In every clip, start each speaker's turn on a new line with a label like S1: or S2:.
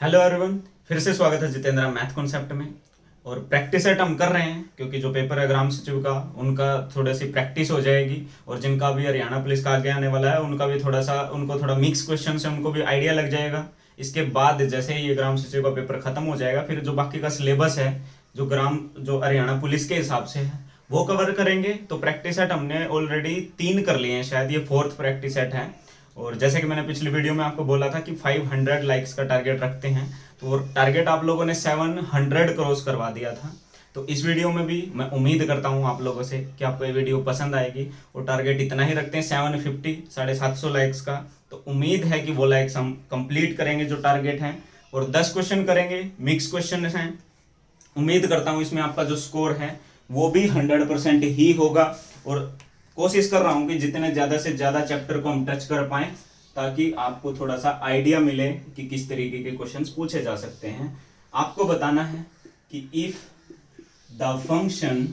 S1: Hello everyone, फिर से स्वागत है जितेंद्र मैथ कॉन्सेप्ट में। और प्रैक्टिस सेट हम कर रहे हैं क्योंकि जो पेपर है ग्राम सचिव का उनका थोड़ी सी प्रैक्टिस हो जाएगी। और जिनका भी हरियाणा पुलिस का आगे आने वाला है उनका भी उनको थोड़ा मिक्स क्वेश्चन से उनको भी आइडिया लग जाएगा। इसके बाद जैसे ही ये ग्राम सचिव का पेपर खत्म हो जाएगा फिर जो बाकी का सिलेबस है जो हरियाणा पुलिस के हिसाब से है वो कवर करेंगे। तो प्रैक्टिस सेट हमने ऑलरेडी 3 कर लिए हैं, शायद ये 4th प्रैक्टिस सेट है। और जैसे कि मैंने पिछली वीडियो में आपको बोला था कि 500 लाइक्स का टारगेट रखते हैं, तो टारगेट आप लोगों ने 700 क्रॉस करवा दिया था। तो इस वीडियो में भी मैं उम्मीद करता हूं आप लोगों से कि आपको ये वीडियो पसंद आएगी। और टारगेट इतना ही रखते हैं 750 750 लाइक्स का। तो उम्मीद है कि वो लाइक्स हम कंप्लीट करेंगे जो टारगेट है। और 10 क्वेश्चन करेंगे, मिक्स क्वेश्चन हैं। उम्मीद करता हूं इसमें आपका जो स्कोर है वो भी 100% ही होगा। और कोशिश कर रहा हूं कि जितने ज्यादा से ज्यादा चैप्टर को हम टच कर पाए ताकि आपको थोड़ा सा आइडिया मिले कि किस तरीके के क्वेश्चंस पूछे जा सकते हैं। आपको बताना है कि if the function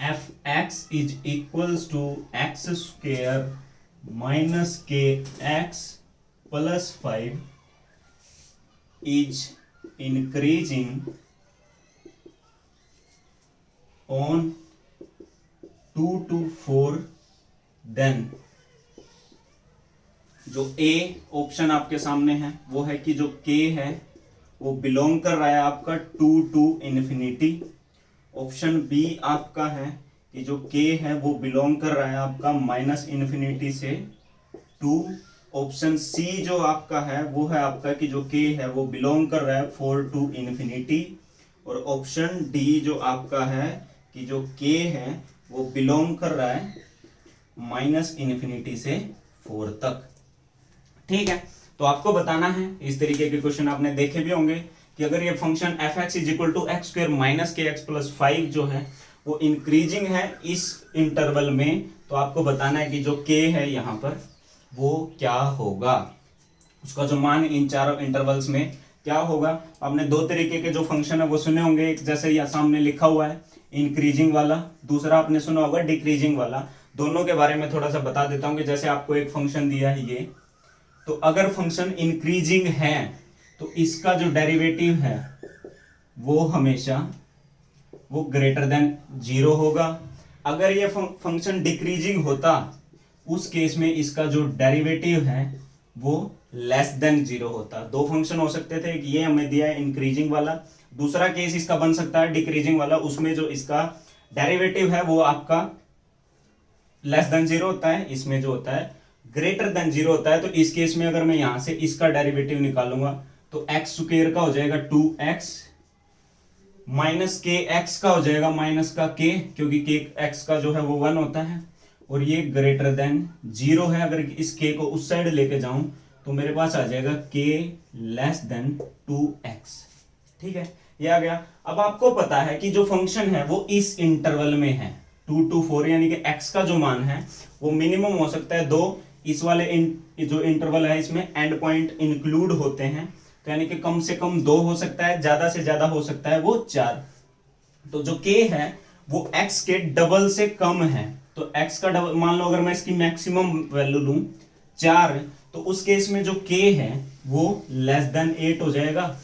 S1: f x is equals to x square minus k x plus 5 is increasing on 2 to 4 then जो A ऑप्शन आपके सामने है वो है कि जो K है वो बिलोंग कर रहा है आपका 2 to infinity। ऑप्शन B आपका है कि जो K है वो बिलोंग कर रहा है आपका -∞ से 2। ऑप्शन सी जो आपका है वो है आपका कि जो के है वो बिलोंग कर रहा है 4 to infinity। और ऑप्शन डी जो आपका है कि जो के है वो बिलोंग कर रहा है -∞ से 4 तक। ठीक है, तो आपको बताना है, इस तरीके के क्वेश्चन आपने देखे भी होंगे कि अगर ये function f x is equal to x square minus k x plus 5 जो है वो इंक्रीजिंग है इस इंटरवल में, तो आपको बताना है कि जो के है यहाँ पर वो क्या होगा, उसका जो मान इन चारों इंटरवल्स में क्या होगा। आपने 2 तरीके के जो फंक्शन है वो सुने होंगे, एक जैसे यहाँ सामने लिखा हुआ है इंक्रीजिंग वाला, दूसरा आपने सुना होगा डिक्रीजिंग वाला। दोनों के बारे में थोड़ा सा बता देता हूँ कि जैसे आपको एक फंक्शन दिया है ये, तो अगर फंक्शन इंक्रीजिंग है तो इसका जो डेरिवेटिव है वो हमेशा वो ग्रेटर देन 0 होगा। अगर ये फंक्शन डिक्रीजिंग होता उस केस में इसका जो डेरिवेटिव है वो लेस देन 0 होता। 2 फंक्शन हो सकते थे, एक ये हमें दिया है इंक्रीजिंग वाला, दूसरा केस इसका बन सकता है डिक्रीजिंग वाला, उसमें जो इसका डेरिवेटिव है वो आपका लेस देन 0 होता है, इसमें जो होता है ग्रेटर देन 0 होता है। तो इस केस में अगर मैं यहां से इसका डेरिवेटिव निकालूंगा तो एक्स स्क्वायर का हो जाएगा 2x माइनस के एक्स का हो जाएगा माइनस का के, क्योंकि के एक्स का जो है वो 1 होता है और ये ग्रेटर देन 0 है। अगर इस k को उस साइड लेके जाऊं तो मेरे पास आ जाएगा k लेस देन 2x। ठीक है, ये आ गया। अब आपको पता है कि जो फंक्शन है वो इस इंटरवल में है 2 to 4, यानी कि x का जो मान है वो मिनिमम हो सकता है 2। इस वाले जो इंटरवल है इसमें एंड पॉइंट इंक्लूड होते हैं, तो यानी कि कम से कम 2 हो सकता है, ज्यादा से ज्यादा हो सकता है वो 4। तो जो k है वो x के डबल से कम है, तो x का डबल मान लो, अगर मैं इसकी मैक्सिमम वैल्यू लूं 4, तो उस केस में जो k है वो लेस देन 8 हो जाएगा।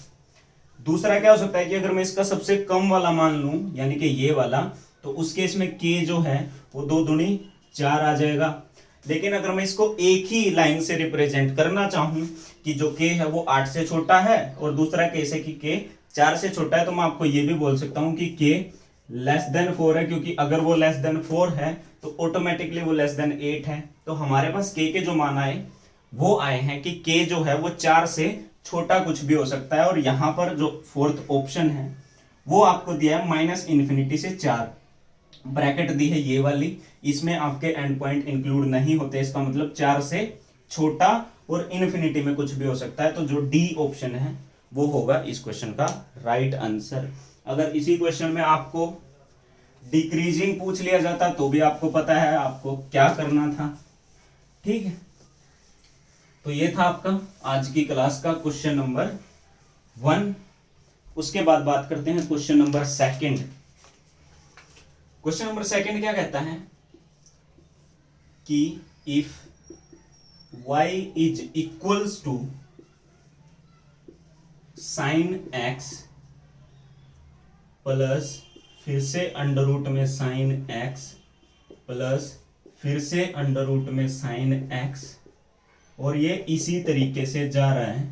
S1: दूसरा क्या हो सकता है कि अगर मैं इसका सबसे कम वाला मान लूं यानी कि ये वाला, तो उस केस में k जो है वो 2 दूनी 4 आ जाएगा। लेकिन अगर मैं इसको एक ही लाइन से रिप्रेजेंट करना चाहूं कि जो k है वो 8 से छोटा है और दूसरा केस है कि k 4 से छोटा है, तो मैं आपको ये भी बोल सकता हूं कि k लेस देन 4 है, क्योंकि अगर वो लेस देन 4 है तो ऑटोमेटिकली वो लेस देन 8 है। तो हमारे पास k के जो मान आए वो आए हैं कि k जो है वो 4 से छोटा कुछ भी हो सकता है। और यहां पर जो 4th ऑप्शन है वो आपको दिया है -∞ से 4, ब्रैकेट दी है ये वाली, इसमें आपके एंड पॉइंट इंक्लूड नहीं होते, इसका मतलब 4 से छोटा और इन्फिनिटी में कुछ भी हो सकता है। तो जो डी ऑप्शन है वो होगा इस क्वेश्चन का राइट आंसर। अगर इसी क्वेश्चन में आपको डिक्रीजिंग पूछ लिया जाता तो भी आपको पता है आपको क्या करना था। ठीक है, तो ये था आपका आज की क्लास का क्वेश्चन नंबर 1। उसके बाद बात करते हैं क्वेश्चन नंबर 2। क्वेश्चन नंबर 2 क्या कहता है कि if y is equals to sine x plus फिर से अंडर रूट में साइन एक्स प्लस फिर से अंडर रूट में साइन एक्स, और ये इसी तरीके से जा रहा है।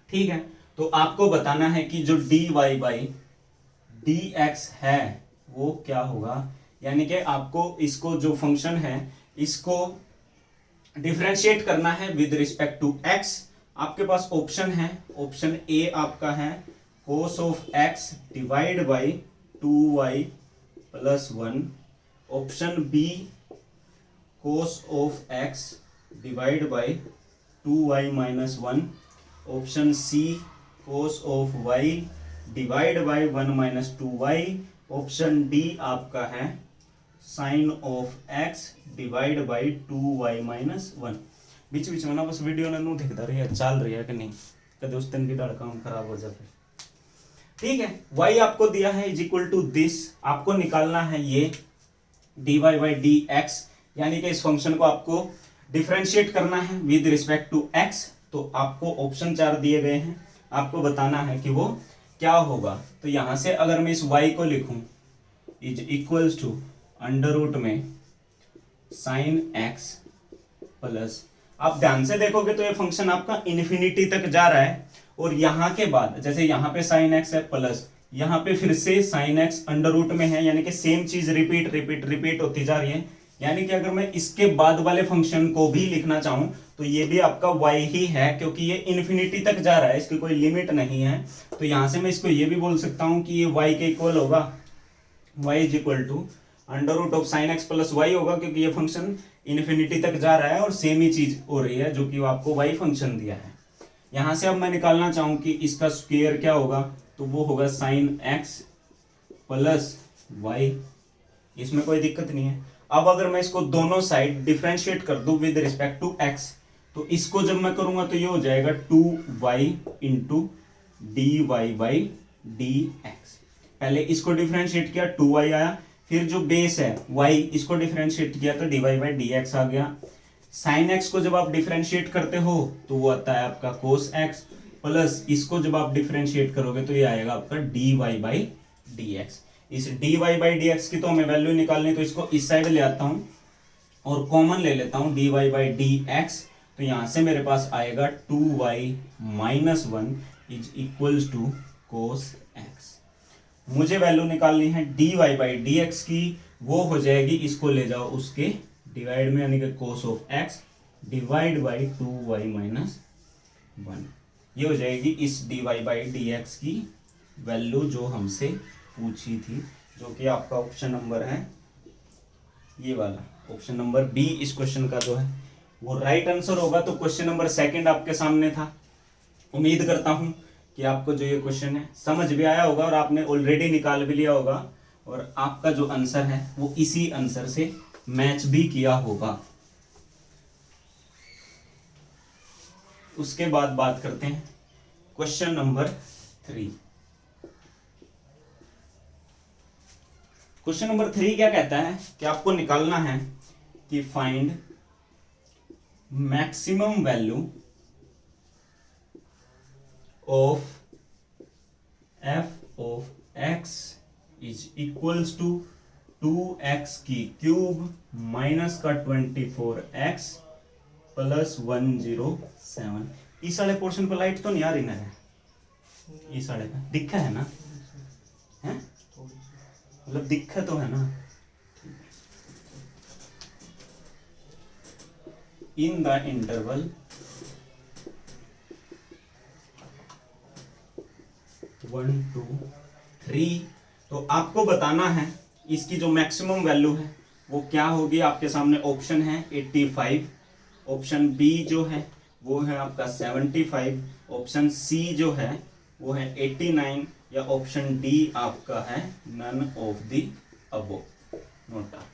S1: ठीक है, तो आपको बताना है कि जो dy बाई dx है वो क्या होगा, यानी कि आपको इसको जो फंक्शन है इसको डिफरेंशिएट करना है विद रिस्पेक्ट टू x। आपके पास ऑप्शन है, ऑप्शन ए आपका है cos of x divide by 2y plus 1, option B cos of x divide by 2y minus 1, option C cos of y divide by 1 minus 2y, option D आपका है sine of x divide by 2y minus 1। बीच बीच में ना बस video ने दिखता रही है चल रही है कि नहीं, कदे उस दिन की डाल काम खराब हो जाए। ठीक है, y आपको दिया है इज इक्वल टू दिस, आपको निकालना है ये dy बाई डी एक्स, यानी कि इस फंक्शन को आपको डिफरेंशिएट करना है विद रिस्पेक्ट टू x। तो आपको ऑप्शन 4 दिए गए हैं, आपको बताना है कि वो क्या होगा। तो यहां से अगर मैं इस y को लिखूं is equals to under root में साइन x प्लस, आप ध्यान से देखोगे तो ये फंक्शन आपका इन्फिनिटी तक जा रहा है, और यहां के बाद जैसे यहां पे साइन x है प्लस यहां पे फिर से साइन x अंडर रूट में है, यानी कि सेम चीज रिपीट रिपीट रिपीट होती जा रही है। यानी कि अगर मैं इसके बाद वाले फंक्शन को भी लिखना चाहूं तो ये भी आपका y ही है, क्योंकि ये इन्फिनिटी तक जा रहा है, इसकी कोई लिमिट नहीं है। तो यहां से मैं इसको ये भी बोल सकता हूं कि ये y के इक्वल होगा, y is equal to under root of sine x plus y होगा, क्योंकि ये फंक्शन इन्फिनिटी तक जा रहा है और सेम ही चीज हो रही है जो कि आपको y फंक्शन दिया है। यहां से अब मैं निकालना चाहूं कि इसका स्क्वायर क्या होगा, तो वो होगा साइन एक्स प्लस वाई, इसमें कोई दिक्कत नहीं है। अब अगर मैं इसको दोनों साइड डिफरेंशिएट कर दूं विद रिस्पेक्ट टू x, तो इसको जब मैं करूंगा तो ये हो जाएगा 2y into d y by d x. पहले इसको डिफरेंशिएट किया 2y आया, फिर जो बेस है y इसको डिफरेंशिएट किया तो d y by d x आ गया। साइन x को जब आप डिफरेंशिएट करते हो तो वो आता है आपका कोस x, प्लस इसको जब आप डिफरेंशिएट करोगे तो ये आएगा आपका d y by d x. इस d y by d x की तो हमें वैल्यू निकालनी, तो इसको इस साइड ले आता हूं और कॉमन ले लेता हूं d y by d x. तो यहां से मेरे पास आएगा 2y minus 1 is equals to cos x. मुझे वैल्यू निकालनी है d y by d x की, वो हो जाएगी, इसको ले जाओ उसके डिवाइड में, यानी कि cos of x divide by 2y minus 1, ये हो जाएगी इस d y by d x की वैल्यू जो हमसे पूछी थी, जो कि आपका ऑप्शन नंबर है ये वाला, ऑप्शन नंबर बी इस क्वेश्चन का जो है वो राइट आंसर होगा। तो क्वेश्चन नंबर 2 आपके सामने था। उम्मीद करता हूं कि आपको जो ये क्वेश्चन है समझ भी आया होगा और आपने ऑलरेडी निकाल भी लिया होगा, और आपका जो आंसर है वो इसी आंसर से मैच भी किया होगा। उसके बाद बात करते हैं क्वेश्चन नंबर 3। क्वेश्चन नंबर 3 क्या कहता है कि आपको निकालना है कि find maximum value of f of x is equals to 2x की क्यूब माइनस का 24x प्लस 107। इस वाले पोर्शन पर लाइट तो नहीं आ रही ना है, इस वाले पे दिखा है ना, है मतलब दिक्कत तो है ना। इन द इंटरवल 1 2 3, तो आपको बताना है इसकी जो मैक्सिमम वैल्यू है वो क्या होगी। आपके सामने ऑप्शन है 85, ऑप्शन बी जो है वो है आपका 75, ऑप्शन सी जो है वो है 89, या ऑप्शन डी आपका है none of the above NOTA.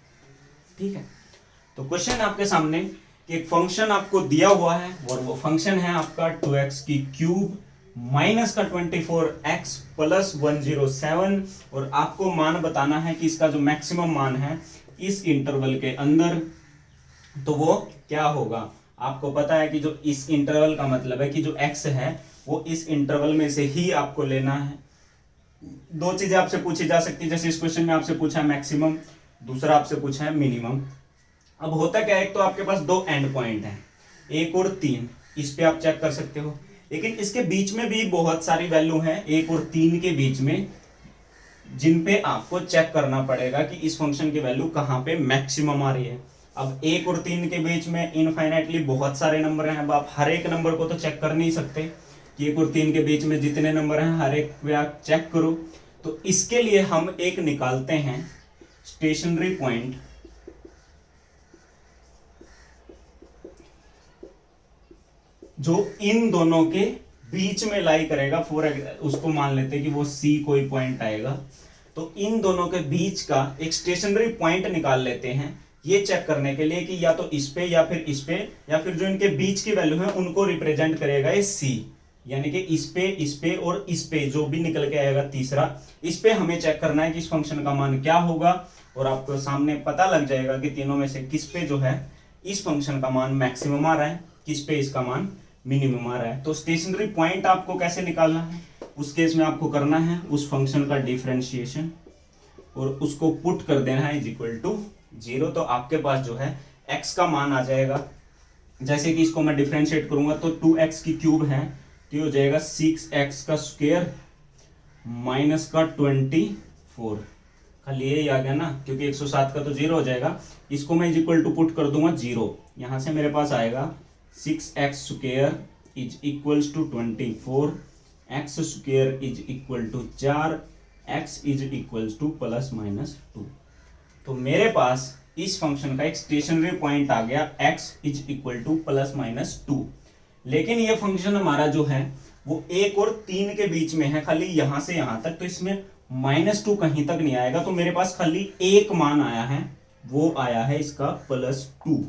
S1: ठीक है, तो क्वेश्चन आपके सामने कि एक फंक्शन आपको दिया हुआ है और वो फंक्शन है आपका 2x की क्यूब माइनस का 24x प्लस 107, और आपको मान बताना है कि इसका जो मैक्सिमम मान है इस इंटरवल के अंदर, तो वो क्या होगा। आपको पता है कि जो इस इंटरवल का मतलब है कि जो x है वो इस इंटरवल में से ही आपको लेना है। दो चीजें आपसे पूछी जा सकती है, जैसे इस क्वेश्चन में आपसे पूछा है मैक्सिमम, दूसरा आपसे पूछा है मिनिमम। अब होता क्या है, एक तो आपके पास दो एंड पॉइंट हैं, 1 और 3, इस पे आप चेक कर सकते हो, लेकिन इसके बीच में भी बहुत सारी वैल्यू हैं 1 और 3 के बीच में, जिन पे आपको चेक करना पड़ेगा कि इस फंक्शन की वैल्यू कहाँ पे मैक्सिमम आ रही है। अब 1 और 3 के बीच में इनफाइनाइटली बहुत सारे नंबर हैं, अब आप हर एक नंबर को तो चेक कर नहीं सकते कि 1 और 3 के बीच में जितने नंबर हैं हर एक पे आप चेक करो। तो इसके लिए हम एक निकालते हैं स्टेशनरी पॉइंट, जो इन दोनों के बीच में लाई करेगा। उसको मान लेते हैं कि वो सी कोई पॉइंट आएगा, तो इन दोनों के बीच का एक स्टेशनरी पॉइंट निकाल लेते हैं, ये चेक करने के लिए कि या तो इस पे या फिर इस पे, या फिर जो इनके बीच की वैल्यू है उनको रिप्रेजेंट करेगा ये सी, यानी कि इस पे और इस पे जो भी निकल के आएगा तीसरा, इस पे हमें चेक करना है कि इस फंक्शन का मान क्या होगा, और आपको सामने पता लग जाएगा कि तीनों में से किस पे जो है इस फंक्शन का मान मैक्सिमम आ रहा है, किस पे इसका मान मिनिमम आ रहा है। तो स्टेशनरी पॉइंट आपको कैसे निकालना है, उस केस में आपको करना है उस फंक्शन का डिफरेंशिएशन और उसको पुट कर देना है इज इक्वल टू 0। तो आपके पास जो है x का मान आ जाएगा, जैसे कि इसको मैं डिफरेंशिएट करूंगा तो 2x की क्यूब है तो ये हो जाएगा 6x का स्क्वायर माइनस का 24, खाली ये आ गया ना, क्योंकि 107 का तो 0 हो जाएगा, इसको मैं इज इक्वल टू पुट कर दूंगा 0, यहां से मेरे पास आएगा 6x square is equals to 24, x square is equal to 4, x is equals to plus minus 2। तो मेरे पास इस फंक्शन का एक स्टेशनरी पॉइंट आ गया x is equal to plus minus 2, लेकिन ये फंक्शन हमारा जो है वो 1 और 3 के बीच में है, खाली यहां से यहां तक, तो इसमें -2 कहीं तक नहीं आएगा, तो मेरे पास खाली एक मान आया है, वो आया है इसका +2।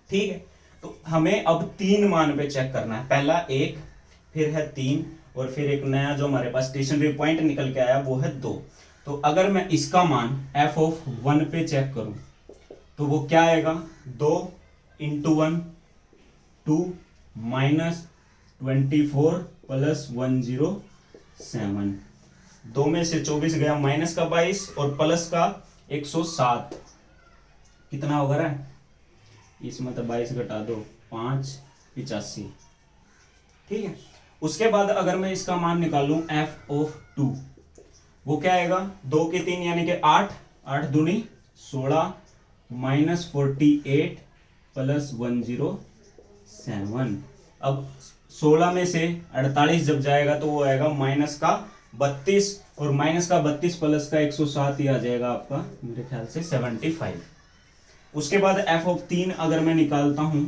S1: ठीक है, तो हमें अब 3 मान पे चेक करना है, पहला 1, फिर है 3, और फिर एक नया जो हमारे पास स्टेशनरी पॉइंट निकल के आया वो है 2। तो अगर मैं इसका मान f(1) पे चेक करूं तो वो क्या आएगा, 2 × 1 2 माइनस 24 प्लस 107, 2 में से 24 गया, माइनस का 22 और प्लस का 107, कितना होगा रहा है, इसमें तो 22 घटा दो 5 85। ठीक है, उसके बाद अगर मैं इसका मान निकालूं f(2) वो क्या आएगा, 2 के 3 यानी कि 8, 8 दूनी 16 माइनस 48 प्लस 107। अब 16 में से 48 जब जाएगा तो वो आएगा माइनस का 32, और माइनस का 32 प्लस का 107 ही आ जाएगा आपका मेरे ख्याल से 75। उसके बाद f(3) अगर मैं निकालता हूं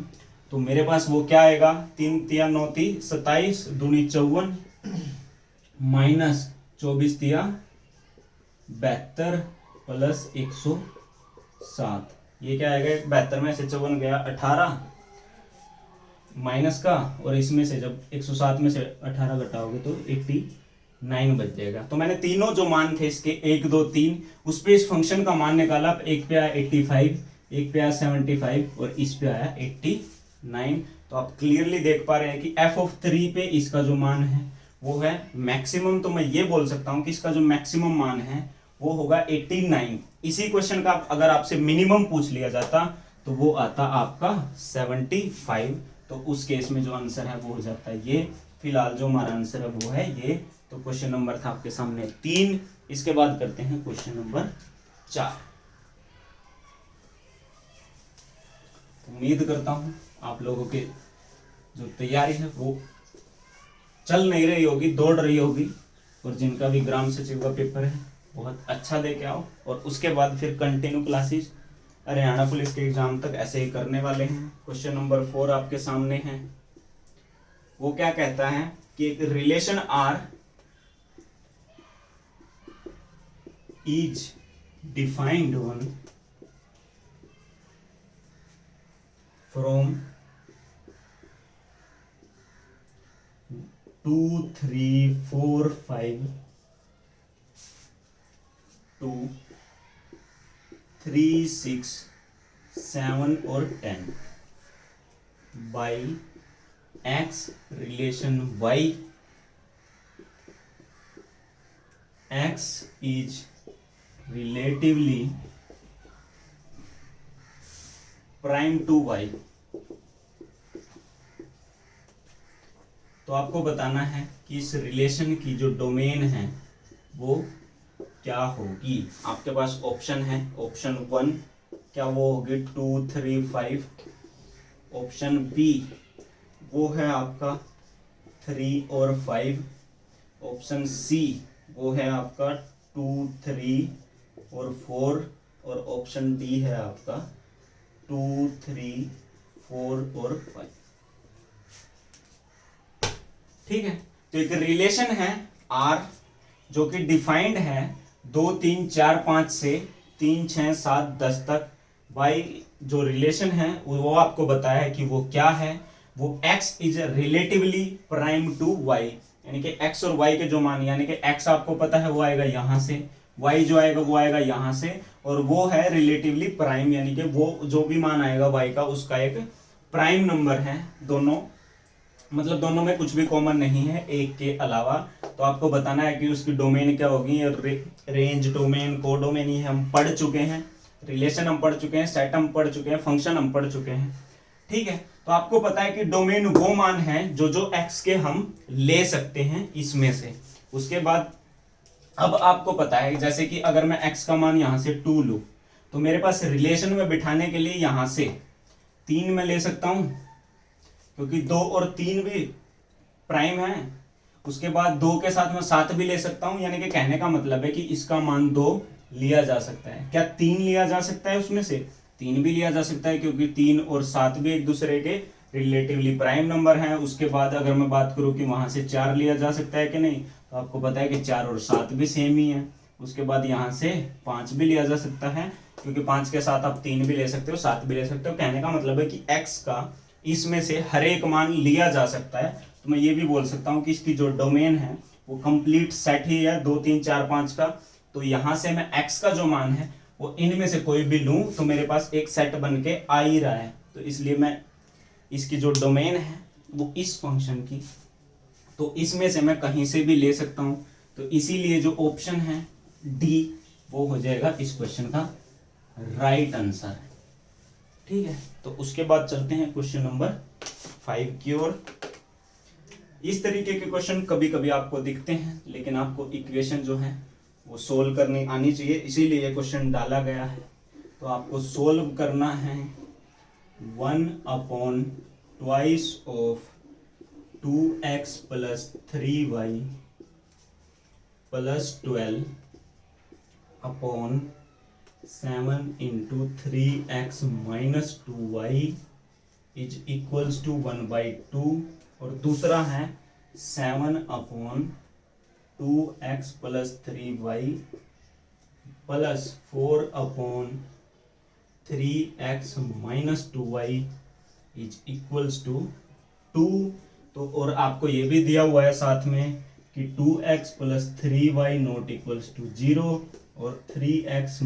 S1: तो मेरे पास वो क्या आएगा, 3 3 9 27 दूनी 54 माइनस 24 3 72 प्लस 107, ये क्या आएगा, 72 में से 54 गया 18 माइनस का, और इसमें से जब 107 में से 18 घटाओगे तो 89 बच जाएगा। तो मैंने तीनों जो मान थे इसके 1 2 3 उस पे इस फंक्शन का मान निकाला, एक पे आया 85, एक पे आया 75 और इस पे आया 89। तो आप क्लियरली देख पा रहे हैं कि f(3) पे इसका जो मान है वो है मैक्सिमम, तो मैं ये बोल सकता हूं कि इसका जो मैक्सिमम मान है वो होगा 89। इसी क्वेश्चन का अगर आपसे मिनिमम पूछ लिया जाता तो वो आता आपका 75, तो उस केस में जो आंसर है वो हो जाता है ये। फिलहाल जो हमारा आंसर है वो है ये। तो क्वेश्चन नंबर था आपके सामने 3। इसके बाद करते हैं क्वेश्चन नंबर 4। उम्मीद करता हूं आप लोगों की जो तैयारी है वो चल नहीं रही होगी, दौड़ रही होगी, और जिनका भी ग्राम सचिव का पेपर है बहुत अच्छा दे के आओ, और उसके बाद फिर कंटिन्यू क्लासेस हरियाणा पुलिस के एग्जाम तक ऐसे ही करने वाले हैं। क्वेश्चन नंबर 4 आपके सामने है। वो क्या कहता है कि एक relation R is defined on from 2 3 4 5 to 3 6 7 और 10। By x relation y, x is relatively prime to y. तो आपको बताना है कि इस रिलेशन की जो डोमेन है वो क्या होगी। आपके पास ऑप्शन है, ऑप्शन 1 क्या वो होगी 2 3 5, ऑप्शन बी वो है आपका 3 और 5, ऑप्शन सी वो है आपका 2 3 और 4, और ऑप्शन डी है आपका 2 3 4 और 5। ठीक है, तो एक रिलेशन है R जो कि डिफाइंड है 2 3 4 5 से 3 6 7 10 तक। Y जो रिलेशन है वो आपको बताया है कि वो क्या है, वो x is relatively prime to y, यानी कि x और y के जो मान, यानी कि x आपको पता है वो आएगा यहां से, y जो आएगा वो आएगा यहां से, और वो है रिलेटिवली प्राइम, यानी कि वो जो भी मान आएगा y का उसका एक प्राइम नंबर है। दोनों मतलब दोनों में कुछ भी कॉमन नहीं है एक के अलावा। तो आपको बताना है कि उसकी डोमेन क्या होगी। रेंज, डोमेन, कोडोमेन ये हम पढ़ चुके हैं, रिलेशन हम पढ़ चुके हैं, सेट हम पढ़ चुके हैं, फंक्शन हम पढ़ चुके हैं। ठीक है, तो आपको पता है कि डोमेन वो मान है जो जो एक्स के हम ले सकते हैं इसमें से। उसके बाद अब आपको पता है जैसे कि अगर मैं एक्स का मान यहां से 2 लूं तो मेरे पास रिलेशन में बिठाने के लिए यहां से 3 में ले सकता हूं, क्योंकि 2 और 3 भी प्राइम है। उसके बाद 2 के साथ मैं 7 भी ले सकता हूं, यानी कि कहने का मतलब है कि इसका मान 2 लिया जा सकता है। क्या 3 लिया जा सकता है उसमें से? 3 भी लिया जा सकता है, क्योंकि 3 और 7 भी एक दूसरे के रिलेटिवली प्राइम नंबर हैं। उसके बाद अगर मैं बात करूं कि वहां से 4 लिया जा सकता है कि नहीं, तो आपको पता है कि 4 और 7 भी सेम ही है। उसके बाद यहाँ से 5 भी लिया जा सकता है, क्योंकि 5 के साथ आप 3 भी ले सकते हो, 7 भी ले सकते हो। कहने का मतलब है कि x का इसमें से हर एक मान लिया जा सकता है। तो मैं ये भी बोल सकता हूँ कि इसकी जो डोमेन है वो कंप्लीट सेट ही है 2 3 4 5 का। तो यहां से मैं x का जो मान है वो इनमें से कोई भी लूं तो मेरे पास एक सेट बन के आ ही रहा है। तो इसलिए मैं इसकी जो डोमेन है वो इस फंक्शन की, तो इसमें से मैं कहीं से भी ले सकता हूं। तो इसीलिए जो ऑप्शन है डी वो हो जाएगा इस क्वेश्चन का राइट आंसर। ठीक है, तो उसके बाद चलते हैं क्वेश्चन नंबर 5 की ओर। इस तरीके के क्वेश्चन कभी कभी आपको दिखते हैं, लेकिन आपको इक्वेशन जो है वो सोल्व करनी आनी चाहिए, इसीलिए ये क्वेश्चन डाला गया है। तो आपको सोल्व करना है 1/2 of 2x + 3y + 12 upon 7 × 3x - 2y is equals to 1/2, और दूसरा है 7/2x + 3y + 4/3x - 2y is equals to 2। तो और आपको ये भी दिया हुआ है साथ में कि 2x + 3y not equals to 0, और 3x -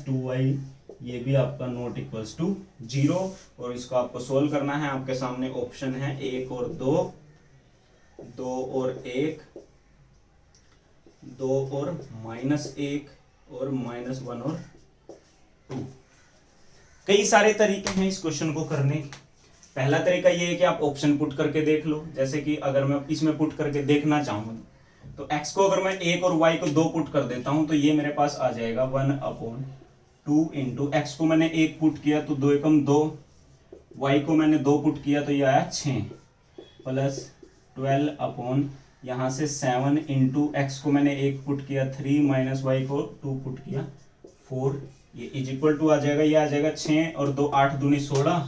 S1: 2y ये भी आपका नॉट इक्वल्स टू 0। और इसको आपको सोल्व करना है। आपके सामने ऑप्शन है 1 और 2, 2 और 1, 2 और -1, और -1 और 2। कई सारे तरीके हैं इस क्वेश्चन को करने के। पहला तरीका ये है कि आप ऑप्शन पुट करके देख लो। जैसे कि अगर मैं इसमें पुट करके देखना चाहूँ तो x को अगर मैं 1 और y को 2 पुट कर देता हूं तो ये मेरे पास आ जाएगा 1/2 इंटू x को मैंने 1 पुट किया तो 2 एकम 2, y को मैंने 2 पुट किया तो ये आया 6, प्लस 12 अपॉन यहाँ से 7 इंटू x को मैंने 1 पुट किया 3 माइनस y को 2 पुट किया 4, ये इज इक्वल टू आ जाएगा, ये आ जाएगा 6 और 2 8 दूनी 16,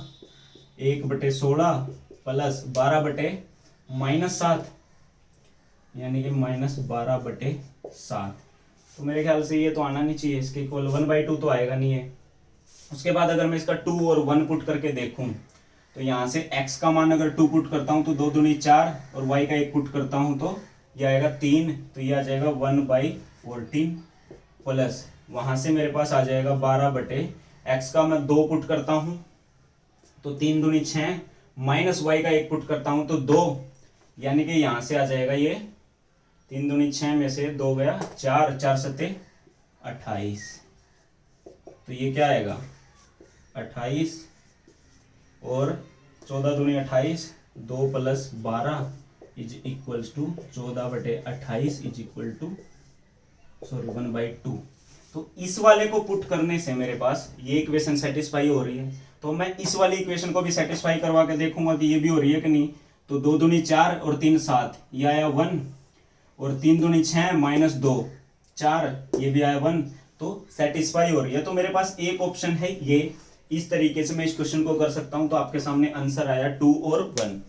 S1: 1/16 प्लस 12/-7, यानी कि -12/7। तो मेरे ख्याल से ये तो आना नहीं चाहिए, इसके इक्वल 1/2 तो आएगा नहीं है। उसके बाद अगर मैं इसका 2 और 1 पुट करके देखूं तो यहाँ से x का मान अगर 2 पुट करता हूं तो 2 दूनी 4, और y का 1 पुट करता हूं तो ये आएगा 3, तो ये आ जाएगा 1/14, प्लस वहां से मेरे पास आ जाएगा 12/, x का मैं 2 पुट करता हूं तो 3 दूनी 6, माइनस वाई का एक पुट करता हूं तो 2, यानी कि यहां से आ जाएगा ये 3 दूनी 6 में से 2 गया 4, 4 सत्ते 28। तो ये क्या आएगा 28 और 14 दूनी 28, 2 + 12 is equals to 14/28 is equal to 1/2। तो इस वाले को पुट करने से मेरे पास ये इक्वेशन सेटिस्फाई हो रही है, तो मैं इस वाली इक्वेशन को भी सेटिस्फाई करवा के देखूंगा कि ये भी हो रही है कि नहीं। तो 2 दूनी 4 और 3 7, ये आया 1, और 3 दूनी 6 -2 4, ये भी आया 1, तो सेटिस्फाई हो रही है। तो मेरे पास एक ऑप्शन है ये, इस तरीके से मैं इस क्वेश्चन को कर सकता हूं। तो आपके सामने आंसर आया 2 और 1।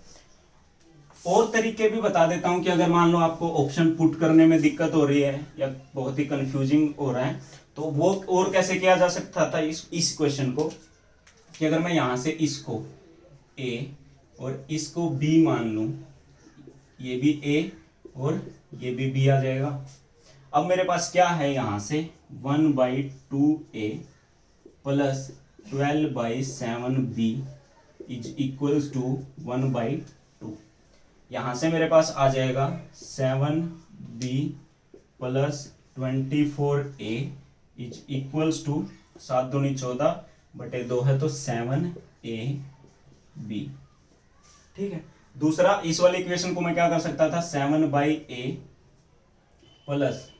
S1: और तरीके भी बता देता हूं कि अगर मान लो आपको ऑप्शन पुट करने में दिक्कत हो रही है या बहुत ही कंफ्यूजिंग हो रहा है, तो वो और कैसे किया जा सकता था इस क्वेश्चन को, कि अगर मैं यहां से इसको A और इसको B मान लूं, ये भी A और ये भी B आ जाएगा। अब मेरे पास क्या है यहां से 1/2A plus 12/7B is equals to 1/2। यहां से मेरे पास आ जाएगा 7B plus 24A is equals to 7 दूनी 14/2 है तो 7AB। ठीक है। दूसरा, इस वाली इक्वेशन को मैं क्या कर सकता था 7/A plus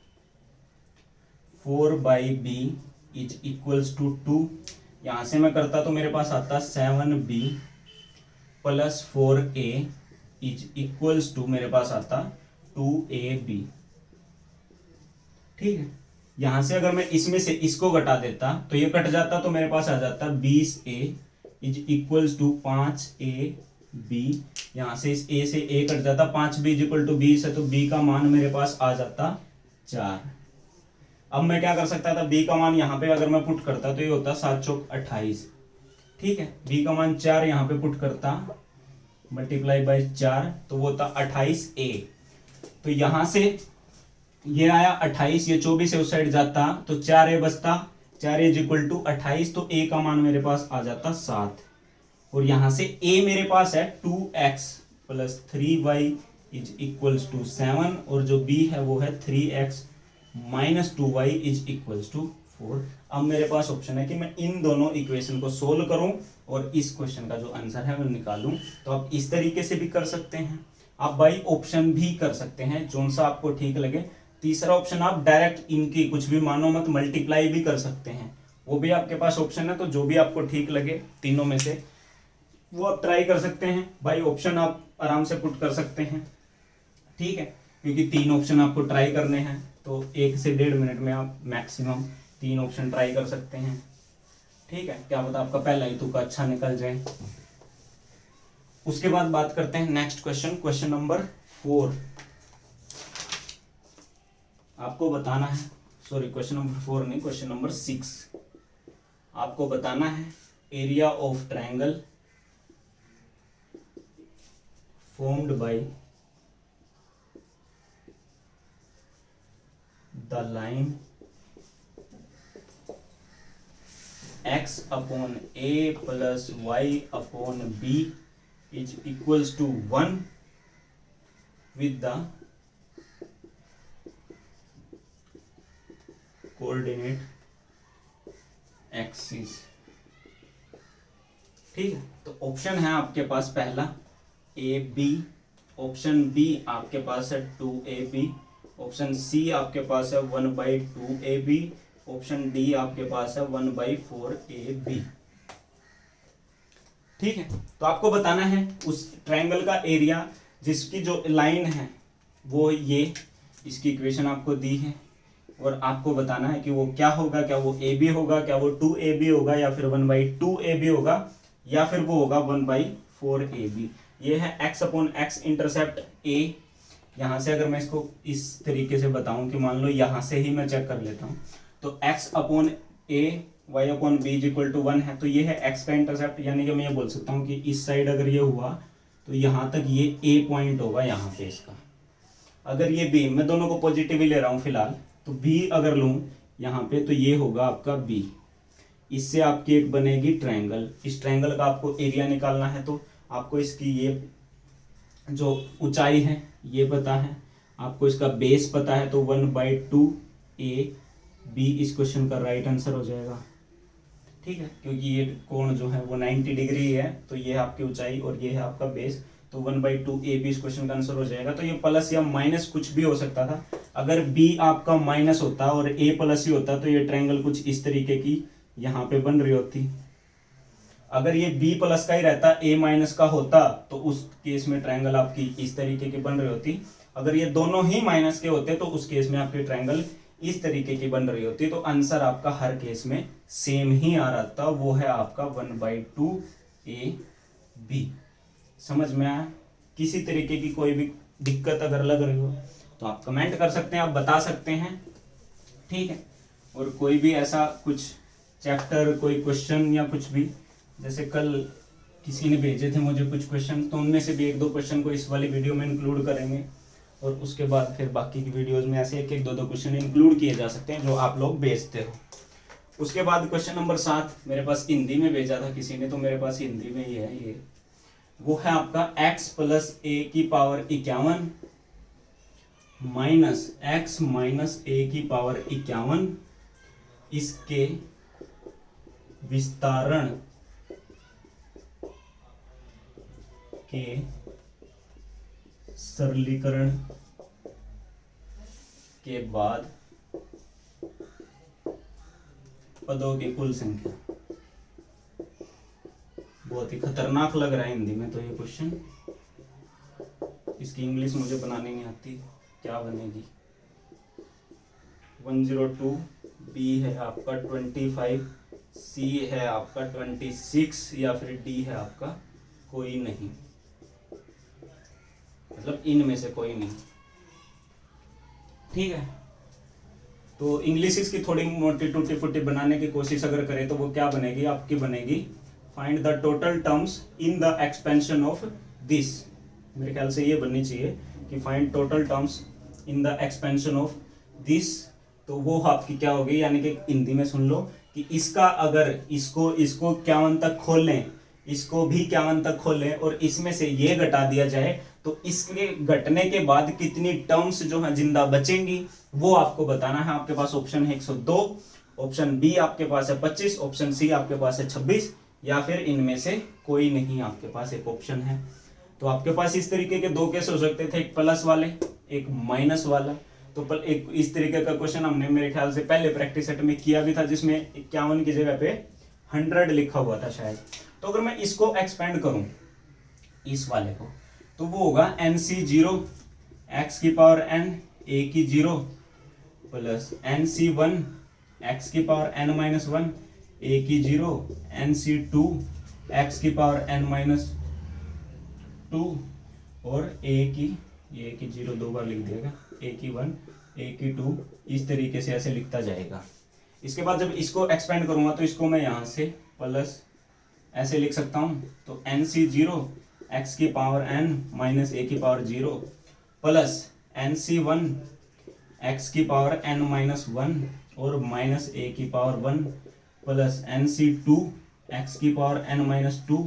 S1: 4/B is equals to 2। यहां से मैं करता तो मेरे पास आता 7B plus 4A is equals to मेरे पास आता 2AB। ठीक है। यहां से अगर मैं इसमें से इसको घटा देता तो ये कट जाता, तो मेरे पास आ जाता 20A is equals to 5AB। यहां से इस A से A कट जाता, 5B इज इक्वल टू 20 है तो B का मान मेरे पास आ जाता 4। अब मैं क्या कर सकता था, B का मान यहाँ पे अगर मैं पुट करता तो ये होता 7 चौक 28। ठीक है। B का मान 4 यहाँ पे पुट करता मल्टीप्लाई बाई 4 तो वो होता 28A। तो यहां से ये आया 28, ये 24 से उस साइड जाता तो 4A बचता, 4A इज इक्वल टू 28, तो A का मान मेरे पास आ जाता 7। और यहां से A मेरे पास है 2x plus 3y is equals to 7, और जो B है वो है 3x minus 2y is equals to 4। अब मेरे पास ऑप्शन है कि मैं इन दोनों इक्वेशन को सोल्व करूं और इस क्वेश्चन का जो आंसर है वो निकालूं। तो आप इस तरीके से भी कर सकते हैं, आप बाई ऑप्शन भी कर सकते हैं, जोन सा आपको ठीक लगे। तीसरा ऑप्शन, आप डायरेक्ट इनकी कुछ भी मानो मत मल्टीप्लाई भी कर सकते हैं, वो भी आपके पास ऑप्शन है। तो जो भी आपको ठीक लगे तीनों में से वो आप ट्राई कर सकते हैं। बाई ऑप्शन आप आराम से पुट कर सकते हैं। ठीक है, क्योंकि 3 ऑप्शन आपको ट्राई करने हैं, तो 1 से 1.5 मिनट में आप मैक्सिमम 3 ऑप्शन ट्राई कर सकते हैं। ठीक है, क्या पता आपका पहला ही तुक्का अच्छा निकल जाए। उसके बाद बात करते हैं नेक्स्ट क्वेश्चन, क्वेश्चन नंबर 4। आपको बताना है, सॉरी क्वेश्चन नंबर 4 नहीं, क्वेश्चन नंबर 6। आपको बताना है area of triangle formed by the line x upon a plus y upon b is equals to 1 with the coordinate axis। ठीक है, तो ऑप्शन है आपके पास पहला AB, ऑप्शन B आपके पास है 2AB, ऑप्शन C आपके पास है 1/2AB, ऑप्शन D आपके पास है 1/4AB। ठीक है, तो आपको बताना है उस ट्रायंगल का एरिया जिसकी जो लाइन है वो ये, इसकी इक्वेशन आपको दी है, और आपको बताना है कि वो क्या होगा, क्या वो AB होगा, क्या वो 2AB होगा, या फिर 1/2AB होगा, या फिर वो होगा 1/4AB। ये है x upon x intercept A। यहाँ से अगर मैं इसको इस तरीके से बताऊं कि मान लो यहाँ से ही मैं चेक कर लेता हूँ, तो x upon A y upon B is equal to 1 है, तो ये है x का इंटरसेप्ट, यानी कि मैं ये बोल सकता हूँ कि इस साइड अगर ये हुआ तो यहाँ तक ये A पॉइंट होगा यहाँ पे इसका। अगर ये B, मैं दोनों को पॉजिटिव ही ले रहा हूँ फिलहाल, तो B अगर लूँ यहाँ पे तो ये होगा आपका B। इससे आपकी एक बनेगी ट्रायंगल, इस ट्रायंगल का आपको एरिया निकालना है, तो आपको इसकी ये जो ऊंचाई है ये पता है, आपको इसका बेस पता है, तो 1/2 इस क्वेश्चन का राइट आंसर हो जाएगा। ठीक है, क्योंकि ये कोण जो है वो 90 डिग्री है, तो ये है आपकी ऊंचाई और ये है आपका बेस, तो 1/2 AB इस क्वेश्चन का आंसर हो जाएगा। तो ये प्लस या माइनस कुछ भी हो सकता था। अगर B आपका माइनस होता और A प्लस ही होता तो ये ट्रायंगल कुछ इस तरीके की यहाँ पे बन रही होती। अगर ये B प्लस का ही रहता, A माइनस का होता, तो उस केस में ट्रायंगल आपकी इस तरीके की बन रही होती। अगर ये दोनों ही माइनस के होते तो उस केस में आपकी ट्रायंगल इस तरीके की बन रही होती। तो आंसर आपका हर केस में सेम ही आ रहा था, वो है आपका 1/2 AB। समझ में आया? किसी तरीके की कोई भी दिक्कत अगर लग रही हो तो आप कमेंट कर सकते हैं, आप बता सकते हैं। ठीक है, और कोई भी ऐसा कुछ चैप्टर, कोई क्वेश्चन या कुछ भी, जैसे कल किसी ने भेजे थे मुझे कुछ क्वेश्चन, तो उनमें से भी 1-2 क्वेश्चन को इस वाली वीडियो में इंक्लूड करेंगे, और उसके बाद फिर बाकी की वीडियोस में ऐसे 1-1, 2-2 क्वेश्चन इंक्लूड किए जा सकते हैं जो आप लोग भेजते हो। उसके बाद क्वेश्चन नंबर 7 मेरे पास हिंदी में भेजा था किसी ने, तो मेरे पास हिंदी में ही है ये। वो है आपका x + a⁻51 minus x - a⁻51 इसके विस्तारण के सरलीकरण के बाद पदों की कुल संख्या। बहुत ही खतरनाक लग रहा है हिंदी में तो ये क्वेश्चन। इसकी इंग्लिश मुझे बनानी नहीं आती, क्या बनेगी? 102, B है आपका 25, C है आपका 26 या फिर D है आपका कोई नहीं, मतलब इनमें से कोई नहीं। ठीक है, तो इंग्लिश इसकी थोड़ी मोटी टूटी फूटी बनाने की कोशिश अगर करें तो वो क्या बनेगी आपकी? बनेगी find the total terms in the expansion of this. मेरे ख्याल से ये बननी चाहिए कि find total terms in the expansion of this. तो वो आपकी क्या होगी, यानी कि हिंदी में सुन लो कि इसका अगर इसको 51 तक खोल लें, इसको भी 51 तक खोल लें और इसमें से ये घटा दिया जाए, तो इसके घटने के बाद कितनी टर्म्स जो है जिंदा बचेंगी वो आपको बताना है। आपके पास ऑप्शन है 102, ऑप्शन बी आपके पास है 25, ऑप्शन सी आपके पास है 26, या फिर इनमें से कोई नहीं आपके पास एक ऑप्शन है। तो आपके पास इस तरीके के 2 केस हो सकते थे, एक प्लस वाले एक माइनस वाला। तो एक इस तरीके का क्वेश्चन हमने मेरे ख्याल से पहले प्रैक्टिस सेट में किया भी था, जिसमें 51 की जगह पे 100 लिखा हुआ था शायद। तो अगर मैं इसको एक्सपेंड करूं इस वाले को, तो वो होगा NC0 x⁻n a⁻0 plus NC1 x⁻n-1 a⁻0 NC2 x⁻n-2 और a⁻0 2 बार लिख दिएगा, a⁻1 a⁻2 इस तरीके से ऐसे लिखता जाएगा। इसके बाद जब इसको एक्सपेंड करूंगा तो इसको मैं यहां से प्लस ऐसे लिख सकता हूं, तो NC0 x⁻n - a⁻0 plus NC1 x⁻n-1 और minus a⁻1 plus NC2 x⁻n-2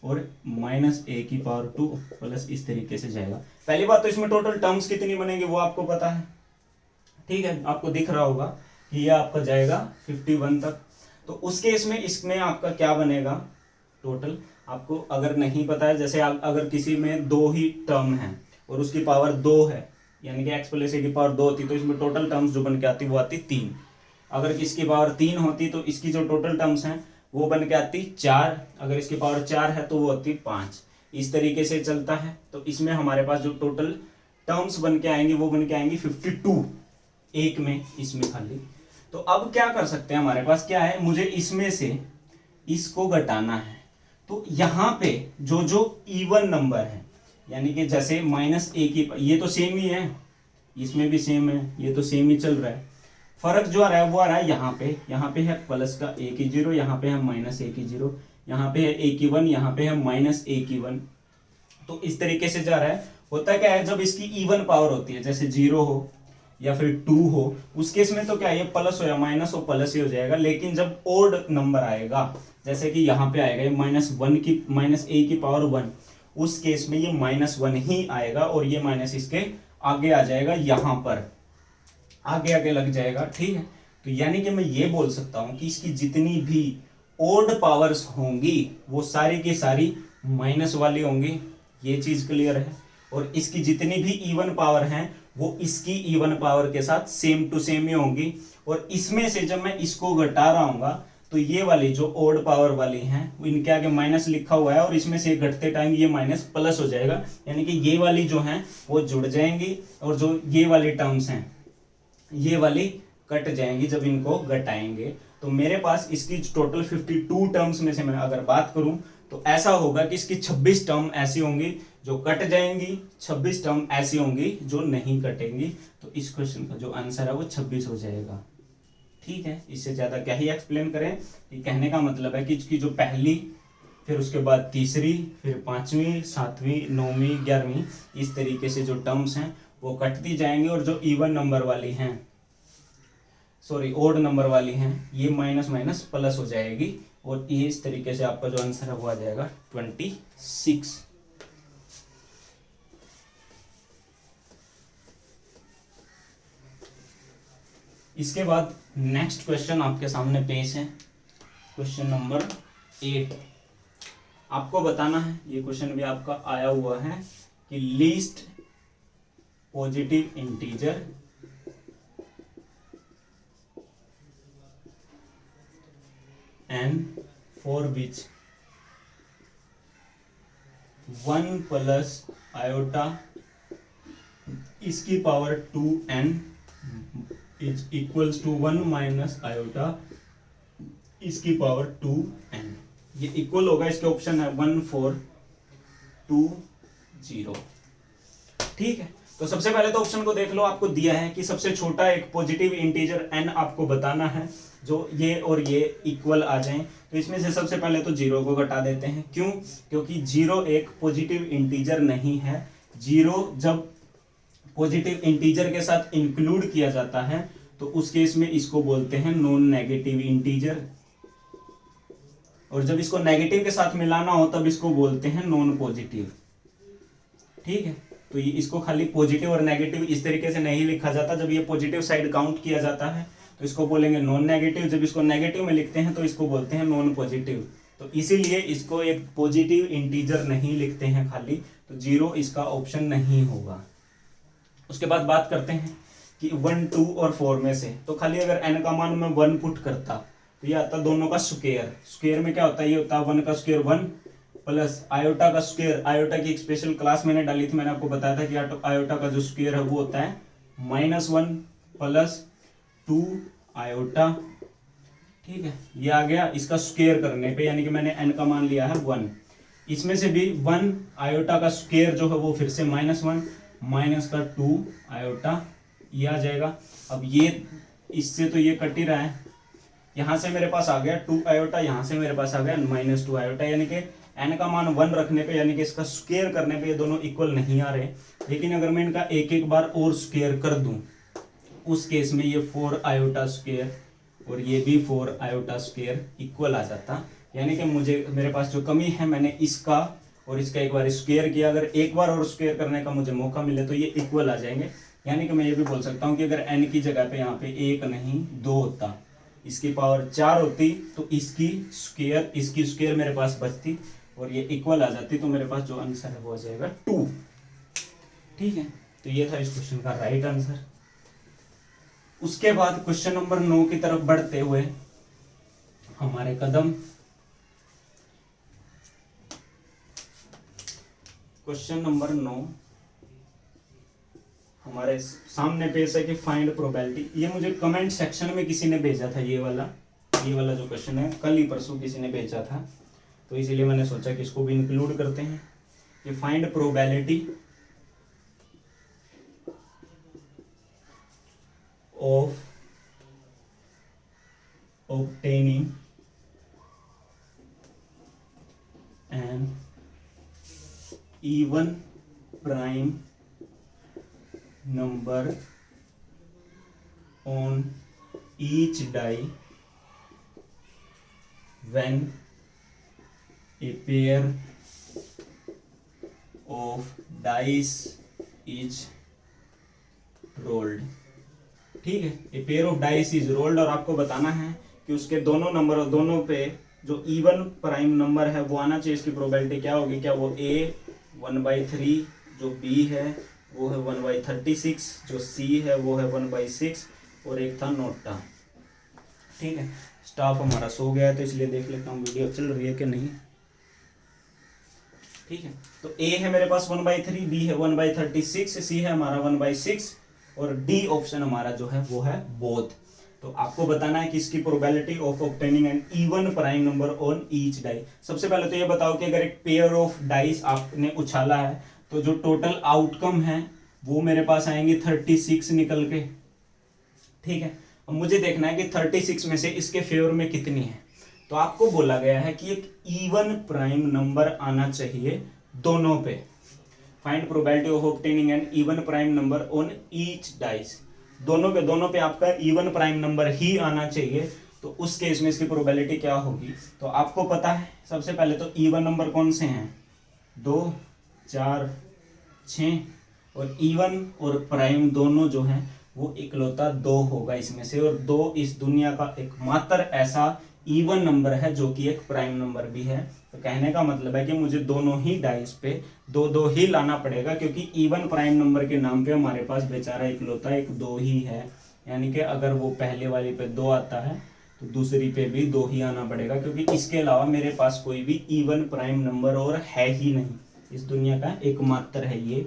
S1: और माइनस a⁻2 प्लस इस तरीके से जाएगा। पहली बात तो इसमें टोटल टर्म्स कितनी बनेंगी वो आपको पता है। ठीक है, आपको दिख रहा होगा कि ये आपका जाएगा 51 तक। तो उस केस में इसमें आपका क्या बनेगा टोटल, आपको अगर नहीं पता है, जैसे अगर किसी में 2 ही टर्म है और उसकी पावर 2 है, यानी कि x + a की पावर 2 होती, तो इसमें टोटल टर्म्स जो बन के आती वो आती 3। अगर इसकी पावर 3 होती तो इसकी जो टोटल टर्म्स हैं वो बन के आती 4। अगर इसकी पावर 4 है तो वो आती 5। इस तरीके से चलता है। तो इसमें हमारे पास जो टोटल टर्म्स बन के आएंगी वो बन के आएंगी 52 एक में, इसमें खाली। तो अब क्या कर सकते हैं, हमारे पास क्या है, मुझे इसमें से इसको घटाना है। तो यहाँ पे जो जो इवन नंबर है, यानी कि जैसे -a की, ये तो सेम ही है, इसमें भी सेम है, ये तो सेम ही चल रहा है। फर्क जो आ रहा है वो आ रहा है यहाँ पे है प्लस का a⁻0, यहाँ पे है माइनस a⁻0, यहाँ पे है a⁻1, यहाँ पे है माइनस a⁻1। तो इस तरीके से जा रहा है। होता क्या है, जब इसकी इवन पावर होती है, जैसे 0 हो या फिर 2 हो, उस केस में तो क्या है, ये प्लस हो या माइनस हो प्लस ही हो जाएगा। लेकिन जब ओड नंबर आएगा, जैसे कि यहाँ पे आएगा -1 की -a⁻1, उस केस में ये -1 ही आएगा और ये माइनस इसके आगे आ जाएगा, यहां पर आगे आगे लग जाएगा। ठीक है, तो यानी कि मैं ये बोल सकता हूं कि इसकी जितनी भी ओड पावर्स होंगी वो सारी की सारी माइनस वाली होंगी, ये चीज क्लियर है। और इसकी जितनी भी इवन पावर हैं वो इसकी इवन पावर के साथ सेम टू सेम ही होंगी। और इसमें से जब मैं इसको घटा रहा हूँ तो ये वाली जो ओड पावर वाली हैं इनके आगे माइनस लिखा हुआ है और इसमें से घटते टाइम ये माइनस प्लस हो जाएगा, यानी कि ये वाली जो हैं वो जुड़ जाएंगी और जो ये वाली टर्म्स हैं ये वाली कट जाएंगी जब इनको घटाएंगे। तो मेरे पास इसकी टोटल 52 टर्म्स में से मैं अगर बात करूं तो ऐसा होगा कि इसकी 26 टर्म ऐसी होंगी जो कट जाएंगी, 26 टर्म ऐसी होंगी जो नहीं कटेंगी। तो इस क्वेश्चन का जो आंसर है वो 26 हो जाएगा। ठीक है, इससे ज्यादा क्या ही एक्सप्लेन करें। कि कहने का मतलब है कि इसकी जो पहली, फिर उसके बाद तीसरी, फिर पांचवी, सातवीं, नौवीं, 11वीं, इस तरीके से जो टर्म्स हैं वो कटती जाएंगी और जो इवन नंबर वाली हैं, सॉरी ओड नंबर वाली हैं, ये माइनस माइनस प्लस हो जाएगी और ये इस तरीके से आपका जो आंसर है वो आ जाएगा 26। इसके बाद नेक्स्ट क्वेश्चन आपके सामने पेश है, क्वेश्चन नंबर 8। आपको बताना है, ये क्वेश्चन भी आपका आया हुआ है कि least positive integer n for which 1 plus iota इसकी power 2n is equals to 1 minus iota इसकी पावर 2n। ये इक्वल होगा, इसके ऑप्शन है 1 4 2 0। ठीक है, तो सबसे पहले तो ऑप्शन को देख लो, आपको दिया है कि सबसे छोटा एक पॉजिटिव इंटीजर n आपको बताना है जो ये और ये इक्वल आ जाएं। तो इसमें से सबसे पहले तो 0 को घटा देते हैं। क्यों? क्योंकि 0 एक पॉजिटिव इंटीजर नहीं है। 0 जब पॉजिटिव इंटीजर के साथ इंक्लूड किया जाता है तो उस केस में इसको बोलते हैं नॉन नेगेटिव इंटीजर, और जब इसको नेगेटिव के साथ मिलाना हो तब इसको बोलते हैं नॉन पॉजिटिव। ठीक है, तो ये इसको खाली पॉजिटिव और नेगेटिव इस तरीके से नहीं लिखा जाता। जब ये पॉजिटिव साइड काउंट किया जाता है तो इसको बोलेंगे नॉन नेगेटिव, जब इसको नेगेटिव में लिखते हैं तो इसको बोलते हैं नॉन पॉजिटिव। तो इसीलिए इसको एक पॉजिटिव इंटीजर नहीं लिखते हैं खाली, तो 0 इसका ऑप्शन नहीं होगा। उसके बाद बात करते हैं कि 1 2 और 4 में से, तो खाली अगर n का मान मैं 1 पुट करता तो ये आता दोनों का स्क्वायर। स्क्वायर में क्या होता है, ये होता है 1 का स्क्वायर 1 प्लस आयोटा का स्क्वायर। आयोटा की एक स्पेशल क्लास मैंने डाली थी, मैंने आपको बताया था कि आयोटा का जो स्क्वायर है वो होता है -1 प्लस 2 आयोटा। ठीक है, ये आ गया इसका स्क्वायर करने पे, यानी कि मैंने n का मान लिया है 1। इसमें से भी 1 आयोटा का स्क्वायर जो है वो फिर से -1 माइनस का 2 आयोटा, ये आ जाएगा। अब ये इससे तो ये कट ही रहा है, यहां से मेरे पास आ गया 2 आयोटा, यहां से मेरे पास आ गया -2 आयोटा, यानी कि n का मान 1 रखने पे, यानी कि इसका स्क्वायर करने पे ये दोनों इक्वल नहीं आ रहे। लेकिन अगर मैं इनका एक एक बार और स्क्वायर कर दूं उस केस में ये 4 आयोटा स्क्वायर और ये भी 4 आयोटा स्क्वायर इक्वल आ जाता। यानी कि मेरे पास जो कमी है, मैंने इसका और इसका एक बार स्क्वायर किया, अगर एक बार और स्क्वायर करने का मुझे मौका मिले तो ये इक्वल आ जाएंगे। यानी कि मैं ये भी बोल सकता हूँ कि अगर n की जगह पे यहाँ पे 1 नहीं 2 होता, इसकी पावर 4 होती, तो इसकी स्क्वायर मेरे पास बचती और ये इक्वल आ जाती, तो मेरे पास जो आंसर है वो आ जाएगा 2। ठीक है, तो ये था इस क्वेश्चन का राइट आंसर। उसके बाद क्वेश्चन नंबर 9 की तरफ बढ़ते हुए हमारे कदम, क्वेश्चन नंबर 9 हमारे सामने पेश है कि फाइंड प्रोबेबिलिटी। ये मुझे कमेंट सेक्शन में किसी ने भेजा था, ये वाला जो क्वेश्चन है कल ही परसों किसी ने भेजा था, तो इसीलिए मैंने सोचा कि इसको भी इंक्लूड करते हैं कि find probability of obtaining an even prime number on each die when a pair of dice is rolled. ठीक है, a pair of dice is rolled, और आपको बताना है कि उसके दोनों नंबर और दोनों पे जो इवन प्राइम नंबर है वो आना चाहिए। इसकी प्रोबेबिलिटी क्या होगी, क्या वो ए 1/3, जो बी है वो है 1/36, जो सी है वो है 1/6, और एक था नोटा। ठीक है, स्टाफ हमारा सो गया है तो इसलिए देख लेता हूँ वीडियो चल रही है कि नहीं। ठीक है, तो ए है मेरे पास 1/3, बी है 1/36, सी है हमारा 1/6, और डी ऑप्शन हमारा जो है वो है बोथ। तो आपको बताना है कि इसकी probability of obtaining an even prime number on each die. सबसे पहले तो ये बताओ कि अगर एक पेयर ऑफ डाइस आपने उछाला है तो जो टोटल आउटकम है वो मेरे पास आएंगे 36 निकल के। ठीक है, अब मुझे देखना है कि 36 में से इसके फेवर में कितनी है। तो आपको बोला गया है कि एक इवन प्राइम नंबर आना चाहिए दोनों पे। Find probability of obtaining an even prime number on each dice. दोनों पे आपका इवन प्राइम नंबर ही आना चाहिए। तो उस केस में इसकी प्रोबेबिलिटी क्या होगी, तो आपको पता है सबसे पहले तो इवन नंबर कौन से हैं, 2, 4, 6, और इवन और प्राइम दोनों जो हैं वो इकलौता 2 होगा इसमें से, और 2 इस दुनिया का एकमात्र ऐसा इवन नंबर है जो कि एक प्राइम नंबर भी है। तो कहने का मतलब है कि मुझे दोनों ही डाइस पे 2-2 ही लाना पड़ेगा, क्योंकि इवन प्राइम नंबर के नाम पे हमारे पास बेचारा इकलौता एक 2 ही है। यानी कि अगर वो पहले वाली पे 2 आता है तो दूसरी पे भी 2 ही आना पड़ेगा, क्योंकि इसके अलावा मेरे पास कोई भी इवन प्राइम नंबर और है ही नहीं, इस दुनिया का एकमात्र है ये।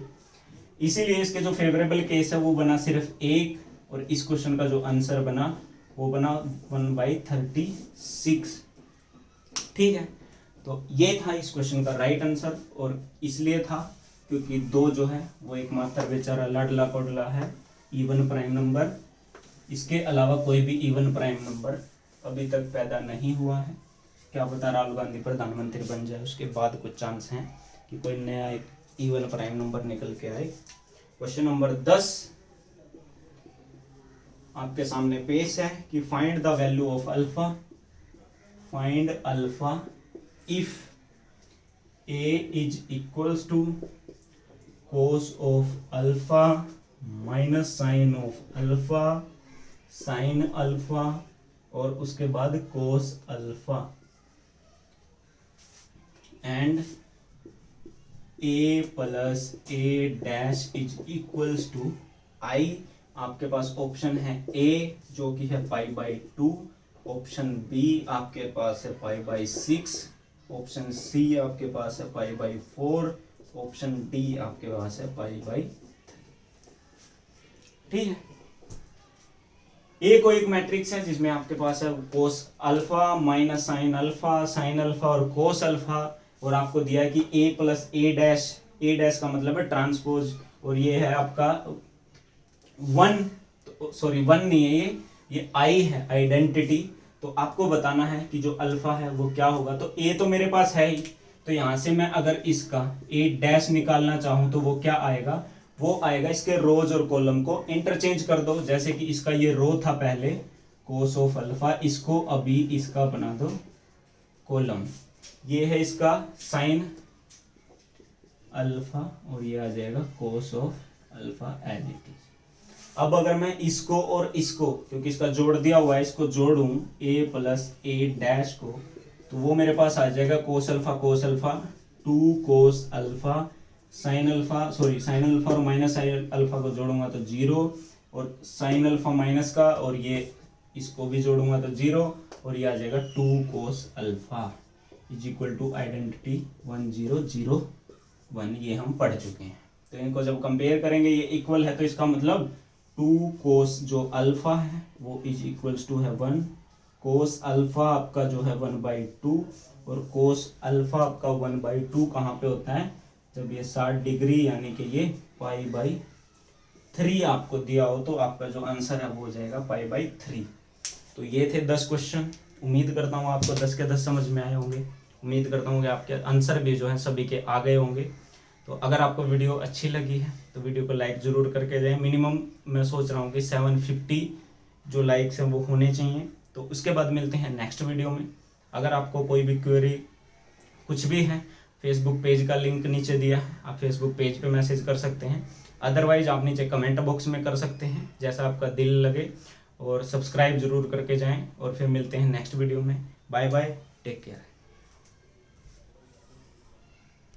S1: इसीलिए इसके जो फेवरेबल केस है वो बना सिर्फ 1, और इस क्वेश्चन का जो आंसर बना वो बना 1/36। ठीक है, तो ये था इस क्वेश्चन का राइट आंसर, और इसलिए था क्योंकि 2 जो है वो एकमात्र बेचारा लाडला कोडला है इवन प्राइम नंबर। इसके अलावा कोई भी इवन प्राइम नंबर अभी तक पैदा नहीं हुआ है। क्या पता राहुल गांधी प्रधानमंत्री बन जाए उसके बाद कुछ चांस हैं कि कोई नया एक इवन प्राइम नंबर निकल के आए। क्वेश्चन नंबर 10 आपके सामने पेश है कि find the value of alpha. Find alpha if A is equals to cos of alpha minus sine of alpha, sine alpha, और उसके बाद cos alpha, and a plus a dash is equals to I. आपके पास option है A जो कि है π/2, option B आपके पास है π/6, ऑप्शन C आपके पास है π/4, ऑप्शन D आपके पास है π/3। ठीक है, A कोई एक मैट्रिक्स है जिसमें आपके पास है cos alpha minus sign alpha और कोस अल्फा, और आपको दिया है कि A प्लस A डैश का मतलब है ट्रांसपोज, और ये है आपका 1 नहीं है, ये आई है आइडेंटिटी। तो आपको बताना है कि जो अल्फा है वो क्या होगा। तो ए तो मेरे पास है ही, तो यहां से मैं अगर इसका ए डैश निकालना चाहूं तो वो क्या आएगा, वो आएगा इसके रोज और कॉलम को इंटरचेंज कर दो। जैसे कि इसका ये रो था पहले कोस ऑफ अल्फा, इसको अभी इसका बना दो कॉलम, ये है इसका साइन अल्फा, और ये आ जाएगा cos of alpha as it is. अब अगर मैं इसको और इसको, क्योंकि इसका जोड़ दिया हुआ है, इसको जोड़ूं a प्लस a डैश को, तो वो मेरे पास आ जाएगा cos alpha 2 cos alpha sine alpha और माइनस साइन अल्फा को जोड़ूंगा तो 0, और साइन अल्फा माइनस का, और ये इसको भी जोड़ूंगा तो 0, और ये आ जाएगा 2 cos alpha is equal to identity 1 0 0 1। ये हम पढ़ चुके हैं। तो इनको जब कंपेयर करेंगे ये इक्वल है, तो इसका मतलब 2 कोस जो अल्फा है वो इज इक्वल्स टू है 1, कोस अल्फा आपका जो है 1/2, और कोस अल्फा आपका 1/2 कहाँ पे होता है, जब ये 60 डिग्री यानी कि ये π/3 आपको दिया हो, तो आपका जो आंसर है वो हो जाएगा π/3। तो ये थे 10 क्वेश्चन। उम्मीद करता हूँ आपको 10 के 10 समझ में आए होंगे। उम्मीद करता हूँ कि आपके आंसर भी जो है सभी के आ गए होंगे। तो अगर आपको वीडियो अच्छी लगी है तो वीडियो को लाइक ज़रूर करके जाएं। मिनिमम मैं सोच रहा हूँ कि 750 जो लाइक्स हैं वो होने चाहिए। तो उसके बाद मिलते हैं नेक्स्ट वीडियो में। अगर आपको कोई भी क्वेरी कुछ भी है फेसबुक पेज का लिंक नीचे दिया है, आप फेसबुक पेज पे मैसेज कर सकते हैं। अदरवाइज आप नीचे कमेंट बॉक्स में कर सकते हैं, जैसा आपका दिल लगे। और सब्सक्राइब जरूर करके जाएं, और फिर मिलते हैं नेक्स्ट वीडियो में। Bye bye, take care.